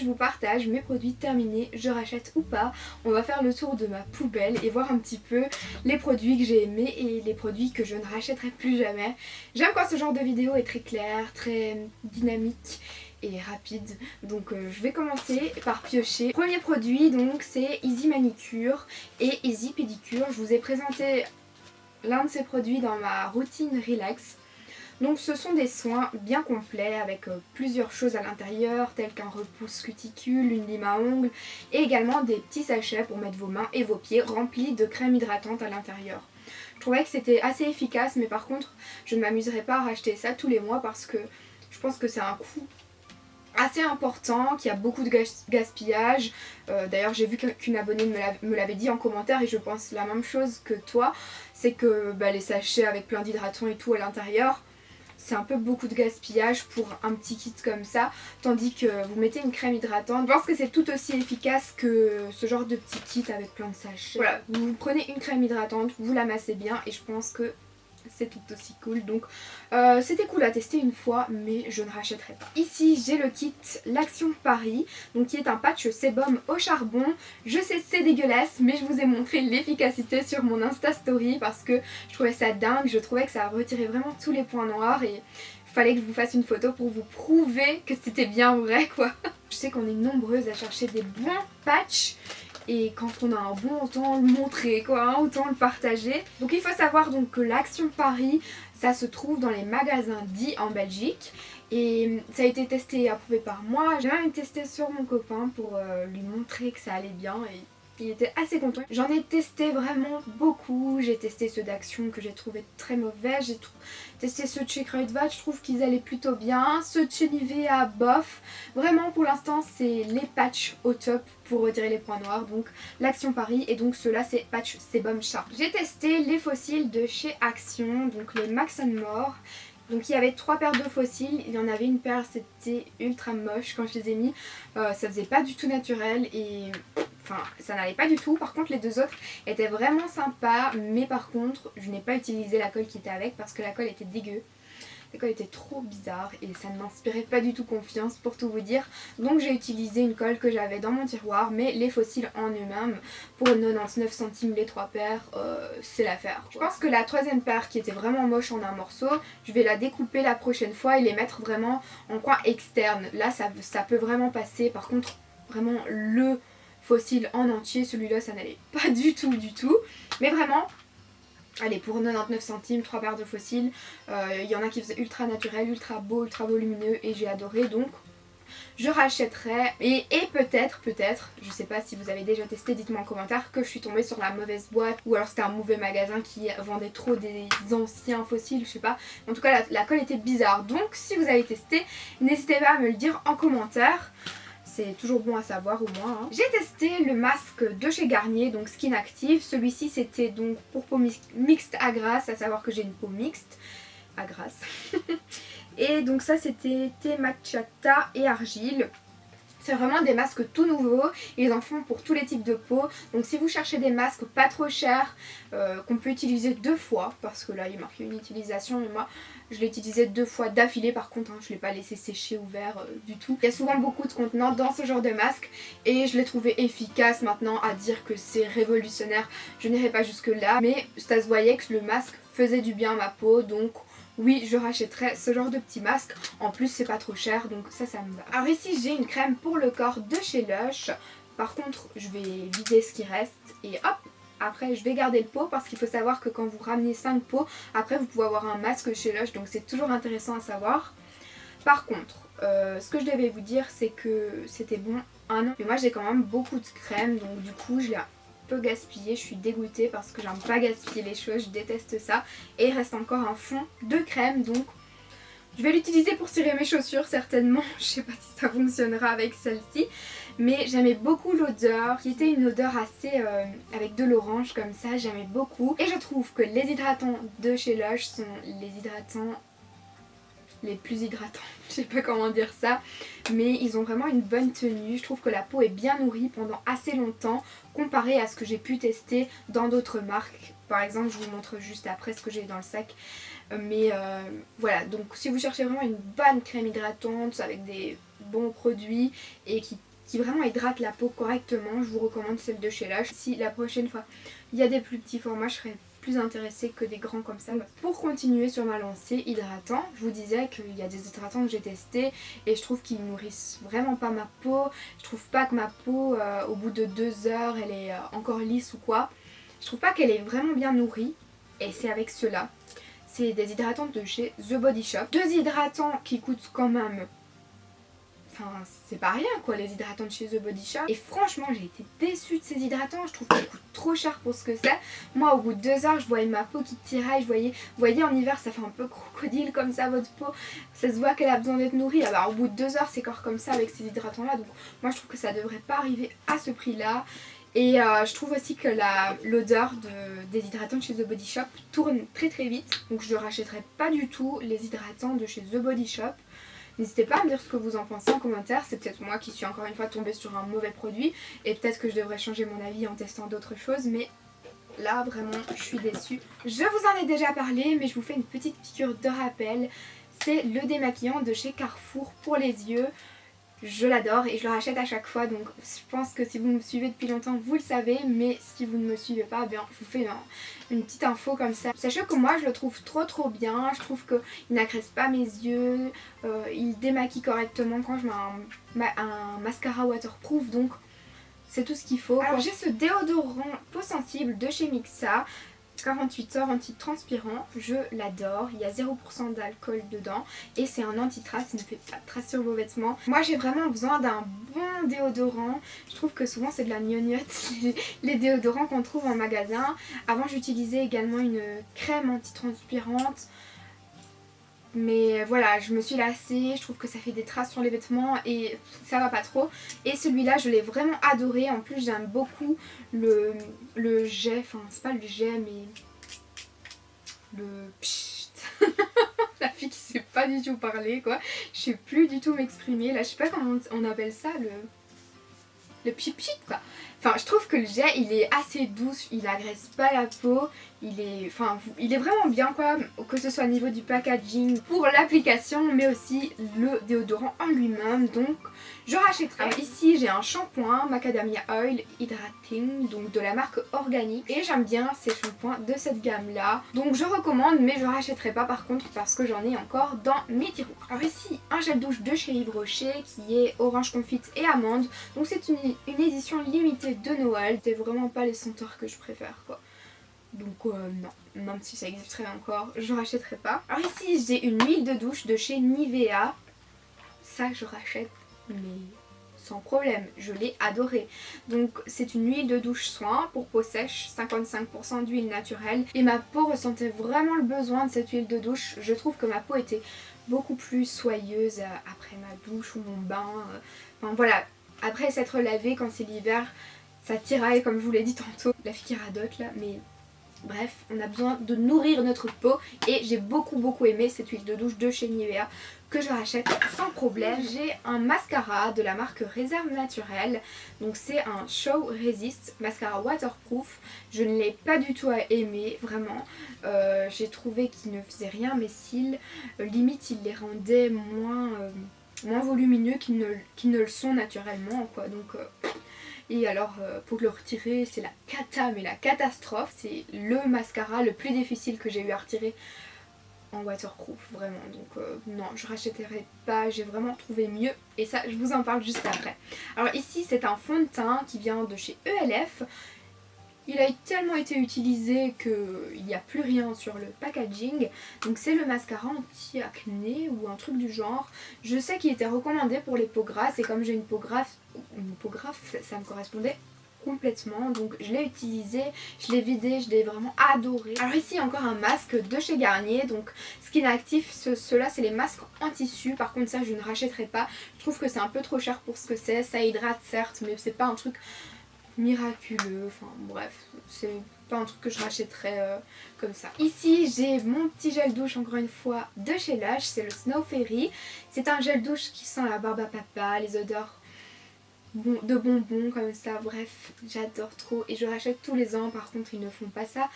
vous partage mes produits terminés, je rachète ou pas. On va faire le tour de ma poubelle et voir un petit peu les produits que j'ai aimés et les produits que je ne rachèterai plus jamais. J'aime quand ce genre de vidéo est très clair, très dynamique et rapide, donc je vais commencer par piocher. Premier produit donc c'est Easy Manicure et Easy Pédicure. Je vous ai présenté l'un de ces produits dans ma routine relax. Donc ce sont des soins bien complets avec plusieurs choses à l'intérieur tels qu'un repousse cuticule, une lime à ongles et également des petits sachets pour mettre vos mains et vos pieds remplis de crème hydratante à l'intérieur. Je trouvais que c'était assez efficace, mais par contre je ne m'amuserais pas à racheter ça tous les mois parce que je pense que c'est un coût assez important, qu'il y a beaucoup de gaspillage. D'ailleurs j'ai vu qu'une abonnée me l'avait dit en commentaire et je pense la même chose que toi, c'est que les sachets avec plein d'hydratants et tout à l'intérieur, c'est un peu beaucoup de gaspillage pour un petit kit comme ça, tandis que vous mettez une crème hydratante. Je pense que c'est tout aussi efficace que ce genre de petit kit avec plein de sachets. Voilà, vous prenez une crème hydratante, vous la massez bien et je pense que c'est tout aussi cool. Donc c'était cool à tester une fois, mais je ne rachèterai pas. Ici j'ai le kit l'Action Paris, donc qui est un patch sébum au charbon. Je sais c'est dégueulasse, mais je vous ai montré l'efficacité sur mon Insta Story parce que je trouvais ça dingue. Je trouvais que ça retirait vraiment tous les points noirs et il fallait que je vous fasse une photo pour vous prouver que c'était bien vrai quoi. Je sais qu'on est nombreuses à chercher des bons patchs. Et quand on a un bon, autant le montrer quoi, hein, autant le partager. Donc il faut savoir donc que l'Action Paris, ça se trouve dans les magasins dits en Belgique. Et ça a été testé et approuvé par moi. J'ai même testé sur mon copain pour lui montrer que ça allait bien et il était assez content. J'en ai testé vraiment beaucoup. J'ai testé ceux d'Action que j'ai trouvé très mauvais. J'ai testé ceux de chez Kruidvat, je trouve qu'ils allaient plutôt bien. Ceux de chez Nivea, bof. Vraiment pour l'instant c'est les patchs au top pour retirer les points noirs. Donc l'Action Paris et donc ceux-là c'est patch sébum chat. J'ai testé les fossiles de chez Action, donc les Max & More. Donc il y avait 3 paires de fossiles, il y en avait une paire c'était ultra moche quand je les ai mis, ça faisait pas du tout naturel et enfin ça n'allait pas du tout. Par contre les deux autres étaient vraiment sympas, mais par contre je n'ai pas utilisé la colle qui était avec parce que la colle était dégueu. La colle était trop bizarre et ça ne m'inspirait pas du tout confiance pour tout vous dire. Donc j'ai utilisé une colle que j'avais dans mon tiroir, mais les fossiles en eux-mêmes, pour 99 centimes les 3 paires, c'est l'affaire. Je pense que la troisième paire qui était vraiment moche en un morceau, je vais la découper la prochaine fois et les mettre vraiment en coin externe. Là ça peut vraiment passer, par contre vraiment le fossile en entier, celui-là ça n'allait pas du tout. Mais vraiment... Allez, pour 99 centimes, 3 paires de fossiles. Il y en a qui faisaient ultra naturel, ultra beau, ultra volumineux et j'ai adoré. Donc je rachèterai. Et peut-être, je sais pas si vous avez déjà testé, dites-moi en commentaire que je suis tombée sur la mauvaise boîte. Ou alors c'était un mauvais magasin qui vendait trop des anciens fossiles, je sais pas. En tout cas la colle était bizarre. Donc si vous avez testé, n'hésitez pas à me le dire en commentaire. C'est toujours bon à savoir au moins. Hein. J'ai testé le masque de chez Garnier, donc Skin Active. Celui-ci c'était donc pour peau mixte à grasse, à savoir que j'ai une peau mixte à grasse. Et donc ça c'était thé matchata et argile. C'est vraiment des masques tout nouveaux, ils en font pour tous les types de peau. Donc si vous cherchez des masques pas trop chers, qu'on peut utiliser 2 fois, parce que là il marque une utilisation, mais moi je l'ai utilisé 2 fois d'affilée par contre, hein, je ne l'ai pas laissé sécher ouvert du tout. Il y a souvent beaucoup de contenants dans ce genre de masque et je l'ai trouvé efficace. Maintenant à dire que c'est révolutionnaire, je n'irai pas jusque là, mais ça se voyait que le masque faisait du bien à ma peau, donc... Oui, je rachèterai ce genre de petit masque. En plus, c'est pas trop cher, donc ça me va. Alors ici, j'ai une crème pour le corps de chez Lush. Par contre, je vais vider ce qui reste et hop, après je vais garder le pot parce qu'il faut savoir que quand vous ramenez 5 pots, après vous pouvez avoir un masque chez Lush, donc c'est toujours intéressant à savoir. Par contre, ce que je devais vous dire, c'est que c'était bon un an. Mais moi, j'ai quand même beaucoup de crème, donc du coup, je l'ai peu gaspillé, je suis dégoûtée parce que j'aime pas gaspiller les choses, je déteste ça. Et il reste encore un fond de crème, donc je vais l'utiliser pour cirer mes chaussures certainement. Je sais pas si ça fonctionnera avec celle-ci, mais j'aimais beaucoup l'odeur, qui était une odeur assez avec de l'orange comme ça, j'aimais beaucoup. Et je trouve que les hydratants de chez Lush sont les hydratants les plus hydratants, je sais pas comment dire ça, mais ils ont vraiment une bonne tenue. Je trouve que la peau est bien nourrie pendant assez longtemps comparé à ce que j'ai pu tester dans d'autres marques. Par exemple, je vous montre juste après ce que j'ai dans le sac. Mais voilà, donc si vous cherchez vraiment une bonne crème hydratante avec des bons produits et qui qui vraiment hydrate la peau correctement. Je vous recommande celle de chez Lush. Si la prochaine fois il y a des plus petits formats, je serais plus intéressée que des grands comme ça. Pour continuer sur ma lancée hydratant, je vous disais qu'il y a des hydratants que j'ai testés et je trouve qu'ils nourrissent vraiment pas ma peau. Je trouve pas que ma peau au bout de 2 heures elle est encore lisse ou quoi. Je trouve pas qu'elle est vraiment bien nourrie et c'est avec ceux-là. C'est des hydratants de chez The Body Shop. 2 hydratants qui coûtent quand même... Enfin, c'est pas rien quoi, les hydratants de chez The Body Shop. Et franchement, j'ai été déçue de ces hydratants. Je trouve qu'ils coûtent trop cher pour ce que c'est. Moi, au bout de 2 heures, je voyais ma peau qui tiraille. Vous voyez, en hiver, ça fait un peu crocodile comme ça, votre peau. Ça se voit qu'elle a besoin d'être nourrie. Alors, au bout de 2 heures, c'est encore comme ça avec ces hydratants-là. Donc, moi, je trouve que ça devrait pas arriver à ce prix-là. Et je trouve aussi que l'odeur des hydratants de chez The Body Shop tourne très très vite. Donc, je ne rachèterai pas du tout les hydratants de chez The Body Shop. N'hésitez pas à me dire ce que vous en pensez en commentaire, c'est peut-être moi qui suis encore une fois tombée sur un mauvais produit et peut-être que je devrais changer mon avis en testant d'autres choses, mais là vraiment je suis déçue. Je vous en ai déjà parlé mais je vous fais une petite piqûre de rappel, c'est le démaquillant de chez Carrefour pour les yeux. Je l'adore et je le rachète à chaque fois, donc je pense que si vous me suivez depuis longtemps vous le savez, mais si vous ne me suivez pas, bien je vous fais une petite info comme ça. Sachez que moi je le trouve trop bien, je trouve qu'il n'agresse pas mes yeux, il démaquille correctement quand je mets un mascara waterproof, donc c'est tout ce qu'il faut. Alors j'ai ce déodorant peau sensible de chez Mixa, 48 heures anti-transpirant, je l'adore, il y a 0% d'alcool dedans et c'est un anti-trace, il ne fait pas de traces sur vos vêtements. Moi j'ai vraiment besoin d'un bon déodorant, je trouve que souvent c'est de la gnognotte les déodorants qu'on trouve en magasin. Avant j'utilisais également une crème anti-transpirante. Mais voilà, je me suis lassée, je trouve que ça fait des traces sur les vêtements et ça va pas trop. Et celui-là, je l'ai vraiment adoré. En plus, j'aime beaucoup le jet, enfin c'est pas le jet mais le pchit. La fille qui sait pas du tout parler quoi. Je sais plus du tout m'exprimer. Là, je sais pas comment on appelle ça, le pchit quoi. Enfin, je trouve que le jet, il est assez doux, il agresse pas la peau, il est vraiment bien quoi, que ce soit au niveau du packaging, pour l'application, mais aussi le déodorant en lui-même, donc je rachèterai. Alors ici, j'ai un shampoing Macadamia Oil Hydrating, donc de la marque Organic, et j'aime bien ces shampoings de cette gamme-là, donc je recommande, mais je rachèterai pas par contre, parce que j'en ai encore dans mes tiroirs. Alors ici, un gel douche de chez Yves Rocher, qui est orange confite et amande, donc c'est une édition limitée de Noël, c'est vraiment pas les senteurs que je préfère quoi. Donc non, même si ça existerait encore, je rachèterai pas. Alors ici j'ai une huile de douche de chez Nivea, ça je rachète mais sans problème, je l'ai adoré. Donc c'est une huile de douche soin pour peau sèche, 55% d'huile naturelle et ma peau ressentait vraiment le besoin de cette huile de douche. Je trouve que ma peau était beaucoup plus soyeuse après ma douche ou mon bain, enfin voilà, après s'être lavée quand c'est l'hiver, ça tiraille comme je vous l'ai dit tantôt, la fille qui radote là, mais bref, on a besoin de nourrir notre peau et j'ai beaucoup aimé cette huile de douche de chez Nivea que je rachète sans problème. J'ai un mascara de la marque Réserve Naturelle, donc c'est un Show Resist mascara waterproof. Je ne l'ai pas du tout aimé, vraiment. J'ai trouvé qu'il ne faisait rien à mes cils, limite il les rendait moins volumineux qu'ils ne le sont naturellement quoi, donc... Et alors pour le retirer c'est la cata, mais la catastrophe. C'est le mascara le plus difficile que j'ai eu à retirer en waterproof vraiment. Donc non, je rachèterai pas, j'ai vraiment trouvé mieux. Et ça je vous en parle juste après. Alors ici c'est un fond de teint qui vient de chez ELF. Il a tellement été utilisé qu'il n'y a plus rien sur le packaging. Donc c'est le mascara anti-acné ou un truc du genre. Je sais qu'il était recommandé pour les peaux grasses et comme j'ai une peau grasse, ça me correspondait complètement. Donc je l'ai utilisé, je l'ai vidé, je l'ai vraiment adoré. Alors ici encore un masque de chez Garnier. Donc Skin Active, ceux-là c'est les masques en tissu. Par contre ça je ne rachèterai pas. Je trouve que c'est un peu trop cher pour ce que c'est. Ça hydrate certes mais c'est pas un truc miraculeux, enfin bref, c'est pas un truc que je rachèterais comme ça. Ici j'ai mon petit gel douche encore une fois de chez Lush, c'est le Snow Fairy. C'est un gel douche qui sent la barbe à papa, les odeurs de bonbons comme ça, bref, j'adore trop et je rachète tous les ans. Par contre ils ne font pas ça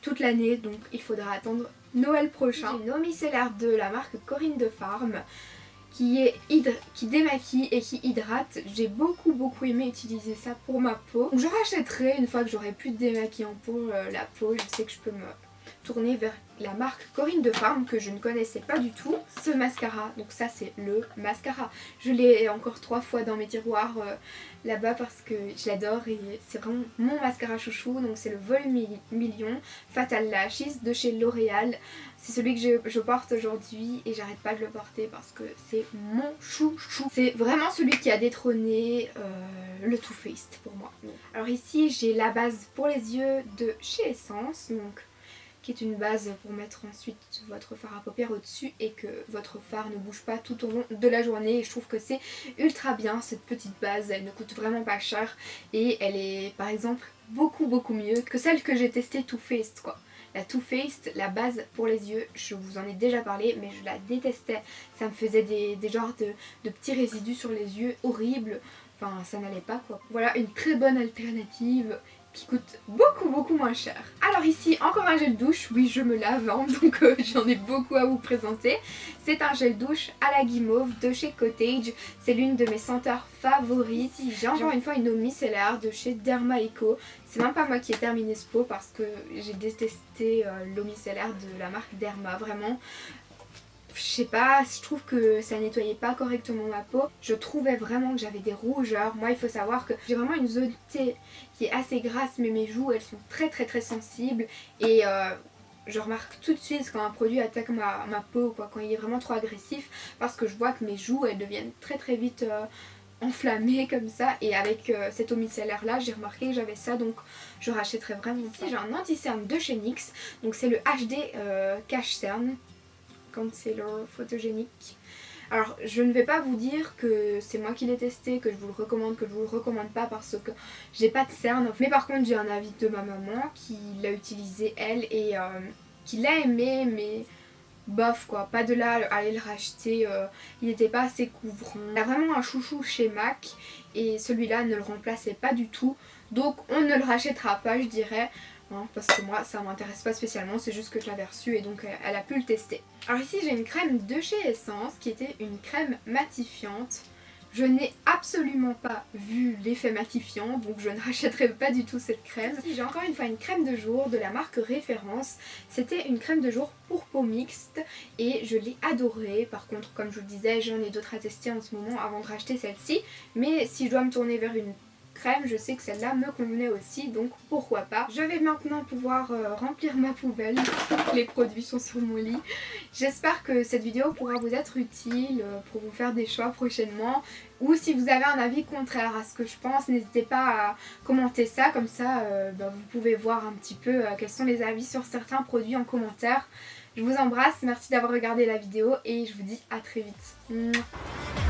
toute l'année, donc il faudra attendre Noël prochain. J'ai une eau micellaire de la marque Corinne de Farm qui démaquille et qui hydrate. J'ai beaucoup aimé utiliser ça pour ma peau. Donc je rachèterai une fois que j'aurai plus de démaquillant pour la peau. Je sais que je peux me tourner vers la marque Corinne de Farm que je ne connaissais pas du tout. Ce mascara, donc ça c'est le mascara. Je l'ai encore 3 fois dans mes tiroirs là-bas parce que je l'adore et c'est vraiment mon mascara chouchou. Donc c'est le Volume Million Fatal Lashes de chez L'Oréal. C'est celui que je porte aujourd'hui et j'arrête pas de le porter parce que c'est mon chouchou. C'est vraiment celui qui a détrôné le Too Faced pour moi. Alors ici j'ai la base pour les yeux de chez Essence, donc qui est une base pour mettre ensuite votre fard à paupières au-dessus et que votre fard ne bouge pas tout au long de la journée. Et je trouve que c'est ultra bien cette petite base, elle ne coûte vraiment pas cher et elle est par exemple beaucoup mieux que celle que j'ai testée Too Faced quoi. La Too Faced, la base pour les yeux, je vous en ai déjà parlé mais je la détestais, ça me faisait des genres de petits résidus sur les yeux horribles, enfin ça n'allait pas quoi. Voilà une très bonne alternative qui coûte beaucoup moins cher. Alors ici encore un gel douche, oui je me lave hein, donc j'en ai beaucoup à vous présenter. C'est un gel douche à la guimauve de chez Cottage, c'est l'une de mes senteurs favorites. J'ai encore une fois une eau micellaire de chez Derma Eco. C'est même pas moi qui ai terminé ce pot parce que j'ai détesté l'eau micellaire de la marque Derma, vraiment. Je sais pas, je trouve que ça nettoyait pas correctement ma peau. Je trouvais vraiment que j'avais des rougeurs. Moi il faut savoir que j'ai vraiment une zone T qui est assez grasse mais mes joues elles sont très sensibles et je remarque tout de suite quand un produit attaque ma peau quoi, quand il est vraiment trop agressif parce que je vois que mes joues elles deviennent très vite enflammée comme ça et avec cette eau micellaire là j'ai remarqué que j'avais ça donc je rachèterai vraiment. Ici j'ai un anti-cerne de chez NYX, donc c'est le HD Cache Cerne Concealer photogénique. Alors je ne vais pas vous dire que c'est moi qui l'ai testé, que je vous le recommande, que je vous le recommande pas parce que j'ai pas de cerne, mais par contre j'ai un avis de ma maman qui l'a utilisé elle et qui l'a aimé mais bof quoi, pas de là à aller le racheter, il n'était pas assez couvrant. Il a vraiment un chouchou chez MAC et celui-là ne le remplaçait pas du tout donc on ne le rachètera pas je dirais. Parce que moi ça m'intéresse pas spécialement, c'est juste que je l'avais reçu et donc elle a pu le tester. Alors ici j'ai une crème de chez Essence qui était une crème matifiante. Je n'ai absolument pas vu l'effet matifiant donc je ne rachèterai pas du tout cette crème. Ici j'ai encore une fois une crème de jour de la marque Référence. C'était une crème de jour pour peau mixte et je l'ai adorée. Par contre comme je vous le disais j'en ai d'autres à tester en ce moment avant de racheter celle-ci. Mais si je dois me tourner vers une crème, je sais que celle-là me convenait aussi donc pourquoi pas. Je vais maintenant pouvoir remplir ma poubelle, les produits sont sur mon lit. J'espère que cette vidéo pourra vous être utile pour vous faire des choix prochainement ou si vous avez un avis contraire à ce que je pense, n'hésitez pas à commenter ça, comme ça vous pouvez voir un petit peu quels sont les avis sur certains produits en commentaire. Je vous embrasse, merci d'avoir regardé la vidéo et je vous dis à très vite. Mouah.